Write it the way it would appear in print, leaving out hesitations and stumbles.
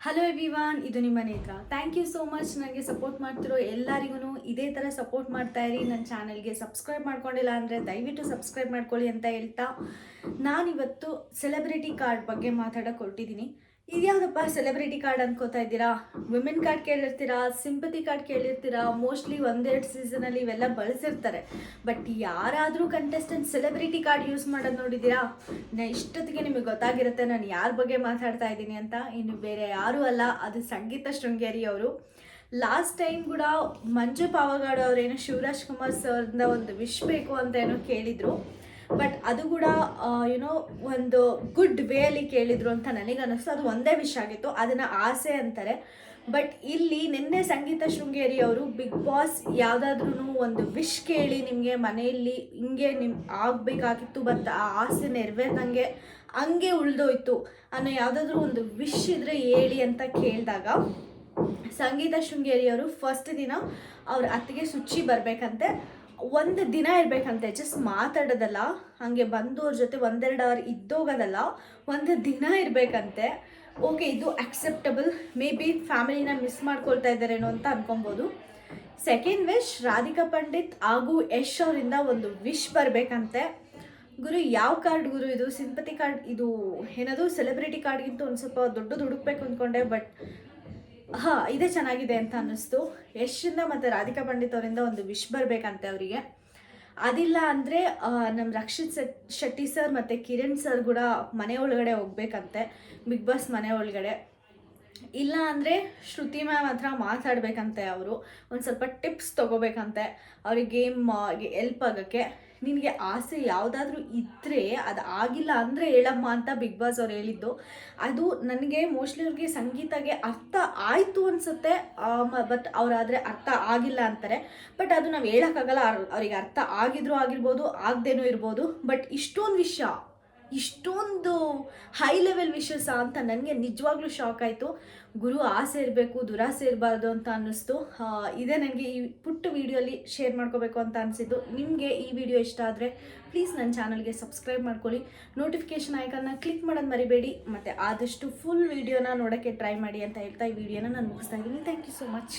Hello everyone, ಇದು ನಿಮ್ಮ ನೇತ್ರ. ಥ್ಯಾಂಕ್ ಯು ಸೋ ಮಚ್ ನನಗೆ ಸಪೋರ್ಟ್ ಮಾಡ್ತಿರೋ ಎಲ್ಲರಿಗೂ ಇದೇ ಥರ ಸಪೋರ್ಟ್ ಮಾಡ್ತಾ ಇರಿ. ನನ್ನ ಚಾನಲ್ಗೆ ಸಬ್ಸ್ಕ್ರೈಬ್ ಮಾಡ್ಕೊಂಡಿಲ್ಲ ಅಂದರೆ ದಯವಿಟ್ಟು ಸಬ್ಸ್ಕ್ರೈಬ್ ಮಾಡ್ಕೊಳ್ಳಿ ಅಂತ ಹೇಳ್ತಾ ನಾನಿವತ್ತು ಸೆಲೆಬ್ರಿಟಿ ಕಾರ್ಡ್ ಬಗ್ಗೆ ಮಾತಾಡೋಕೆ ಹೊರಟಿದ್ದೀನಿ. ಇದ್ಯಾವುದಪ್ಪ ಸೆಲೆಬ್ರಿಟಿ ಕಾರ್ಡ್ ಅನ್ಕೋತಾ ಇದ್ದೀರಾ? ವಿಮೆನ್ ಕಾರ್ಡ್ ಕೇಳಿರ್ತೀರಾ, ಸಿಂಪತಿ ಕಾರ್ಡ್ ಕೇಳಿರ್ತೀರಾ. ಮೋಸ್ಟ್ಲಿ ಒಂದೆರಡು ಸೀಸನಲ್ಲಿ ಇವೆಲ್ಲ ಬಳಸಿರ್ತಾರೆ. ಬಟ್ ಯಾರಾದರೂ ಕಂಟೆಸ್ಟೆಂಟ್ ಸೆಲೆಬ್ರಿಟಿ ಕಾರ್ಡ್ ಯೂಸ್ ಮಾಡೋದು ನೋಡಿದ್ದೀರಾ? ಇಷ್ಟೊತ್ತಿಗೆ ನಿಮಗೆ ಗೊತ್ತಾಗಿರುತ್ತೆ ನಾನು ಯಾರ ಬಗ್ಗೆ ಮಾತಾಡ್ತಾ ಇದ್ದೀನಿ ಅಂತ. ಇನ್ನು ಬೇರೆ ಯಾರೂ ಅಲ್ಲ, ಅದು ಸಂಗೀತ ಶೃಂಗೇರಿ ಅವರು. ಲಾಸ್ಟ್ ಟೈಮ್ ಕೂಡ ಮಂಜು ಪಾವಗಾಡು ಅವರೇನೋ ಶಿವರಾಜ್ ಕುಮಾರ್ ಸರ್ನ ಒಂದು ವಿಶ್ ಬೇಕು ಅಂತ ಏನೋ ಕೇಳಿದರು. ಬಟ್ ಅದು ಕೂಡ ಯುನೋ ಒಂದು ಗುಡ್ ವೇಯಲ್ಲಿ ಕೇಳಿದ್ರು ಅಂತ ನನಗೆ ಅನ್ನಿಸ್ತು. ಅದು ಒಂದೇ ವಿಶ್ ಆಗಿತ್ತು, ಅದನ್ನು ಆಸೆ ಅಂತಾರೆ. ಬಟ್ ಇಲ್ಲಿ ನಿನ್ನೆ ಸಂಗೀತ ಶೃಂಗೇರಿ ಅವರು ಬಿಗ್ ಬಾಸ್ ಯಾವುದಾದ್ರೂ ಒಂದು ವಿಶ್ ಕೇಳಿ ನಿಮಗೆ ಮನೆಯಲ್ಲಿ ಹಿಂಗೆ ಆಗಬೇಕಾಗಿತ್ತು, ಬಟ್ ಆ ಆಸೆ ನೆರವೇರ್ದಂಗೆ ಹಂಗೆ ಉಳಿದೋಯ್ತು ಅನ್ನೋ ಯಾವುದಾದ್ರೂ ಒಂದು ವಿಶ್ ಇದ್ರೆ ಹೇಳಿ ಅಂತ ಕೇಳಿದಾಗ ಸಂಗೀತ ಶೃಂಗೇರಿ ಅವರು ಫಸ್ಟ್ ದಿನ ಅವ್ರ ಅತ್ತಿಗೆ ಸುಚ್ಚಿ ಬರಬೇಕಂತೆ. ಒಂದು ದಿನ ಇರಬೇಕಂತೆ, ಜಸ್ಟ್ ಮಾತಾಡೋದಲ್ಲ, ಹಾಗೆ ಬಂದು ಅವ್ರ ಜೊತೆ 1-2 ಅವರ್ ಇದ್ದೋಗೋದಲ್ಲ, ಒಂದು ದಿನ ಇರಬೇಕಂತೆ. ಓಕೆ, ಇದು ಅಕ್ಸೆಪ್ಟಬಲ್. ಮೇ ಬಿ ಫ್ಯಾಮಿಲಿನ ಮಿಸ್ ಮಾಡ್ಕೊಳ್ತಾ ಇದ್ದಾರೇನೋ ಅಂತ ಅನ್ಕೊಬೋದು. ಸೆಕೆಂಡ್ ವಿಶ್ ರಾಧಿಕಾ ಪಂಡಿತ್ ಹಾಗೂ ಯಶ್ ಅವರಿಂದ ಒಂದು ವಿಶ್ ಬರಬೇಕಂತೆ. ಗುರು, ಯಾವ ಕಾರ್ಡ್ ಗುರು ಇದು? ಸಿಂಪತಿ ಕಾರ್ಡ್ ಇದು ಏನದು ಸೆಲೆಬ್ರಿಟಿ ಕಾರ್ಡ್ಗಿಂತ ಒಂದು ಸ್ವಲ್ಪ ದೊಡ್ಡದು ಹುಡುಕ್ಬೇಕು ಅಂದ್ಕೊಂಡೆ. ಬಟ್ ಇದೇ ಚೆನ್ನಾಗಿದೆ ಅಂತ ಅನ್ನಿಸ್ತು. ಯಶಿಂದ ಮತ್ತು ರಾಧಿಕಾ ಪಂಡಿತ್ ಅವರಿಂದ ಒಂದು ವಿಶ್ ಬರಬೇಕಂತೆ ಅವರಿಗೆ. ಅದಿಲ್ಲ ಅಂದರೆ ನಮ್ಮ ರಕ್ಷಿತ್ ಶೆಟ್ಟಿ ಸರ್ ಮತ್ತು ಕಿರಣ್ ಸರ್ ಕೂಡ ಮನೆ ಒಳಗಡೆ ಹೋಗ್ಬೇಕಂತೆ, ಬಿಗ್ ಬಾಸ್ ಮನೆ ಒಳಗಡೆ. ಇಲ್ಲ ಅಂದರೆ ಶ್ರುತಿ ಮ್ಯಾಮ್ ಹತ್ರ ಮಾತಾಡಬೇಕಂತೆ. ಅವರು ಒಂದು ಸ್ವಲ್ಪ ಟಿಪ್ಸ್ ತೊಗೋಬೇಕಂತೆ ಅವ್ರಿಗೆ ಗೇಮ್ಗೆ ಎಲ್ಪ್ ಆಗೋಕ್ಕೆ. ನಿನಗೆ ಆಸೆ ಯಾವುದಾದ್ರೂ ಇದ್ದರೆ ಅದು ಆಗಿಲ್ಲ ಅಂದರೆ ಹೇಳಮ್ಮ ಅಂತ ಬಿಗ್ ಬಾಸ್ ಅವ್ರು ಹೇಳಿದ್ದು. ಅದು ನನಗೆ ಮೋಸ್ಟ್ಲಿ ಅವ್ರಿಗೆ ಸಂಗೀತಗೆ ಅರ್ಥ ಆಯಿತು ಅನಿಸುತ್ತೆ. ಬಟ್ ಅವರಾದರೆ ಅರ್ಥ ಆಗಿಲ್ಲ ಅಂತಾರೆ. ಬಟ್ ಅದು ನಾವು ಹೇಳೋಕ್ಕಾಗಲ್ಲ, ಅವ್ರಿಗೆ ಅರ್ಥ ಆಗಿದ್ರೂ ಆಗಿರ್ಬೋದು, ಆಗದೇನೂ ಇರ್ಬೋದು. ಬಟ್ ಇಷ್ಟೊಂದು ಹೈ ಲೆವೆಲ್ ವಿಷಸ್ ಅಂತ ನನಗೆ ನಿಜವಾಗ್ಲೂ ಶಾಕ್ ಆಯಿತು. ಗುರು, ಆಸೆ ಇರಬೇಕು, ದುರಾಸೆ ಇರಬಾರ್ದು ಅಂತ ಅನ್ನಿಸ್ತು. ಇದೇ ನನಗೆ ಈ ಪುಟ್ಟ ವಿಡಿಯೋಲಿ ಶೇರ್ ಮಾಡ್ಕೋಬೇಕು ಅಂತ ಅನಿಸಿದ್ದು. ನಿಮಗೆ ಈ ವಿಡಿಯೋ ಇಷ್ಟ ಆದರೆ ಪ್ಲೀಸ್ ನನ್ನ ಚಾನಲ್ಗೆ ಸಬ್ಸ್ಕ್ರೈಬ್ ಮಾಡ್ಕೊಳ್ಳಿ, ನೋಟಿಫಿಕೇಷನ್ ಐಕನ್ನ ಕ್ಲಿಕ್ ಮಾಡೋದು ಮರಿಬೇಡಿ, ಮತ್ತು ಆದಷ್ಟು ಫುಲ್ ವಿಡಿಯೋನ ನೋಡೋಕ್ಕೆ ಟ್ರೈ ಮಾಡಿ ಅಂತ ಹೇಳ್ತಾ ಈ ವಿಡಿಯೋನ ನಾನು ಮುಗಿಸ್ತಾ ಇದ್ದೀನಿ. Thank you so much.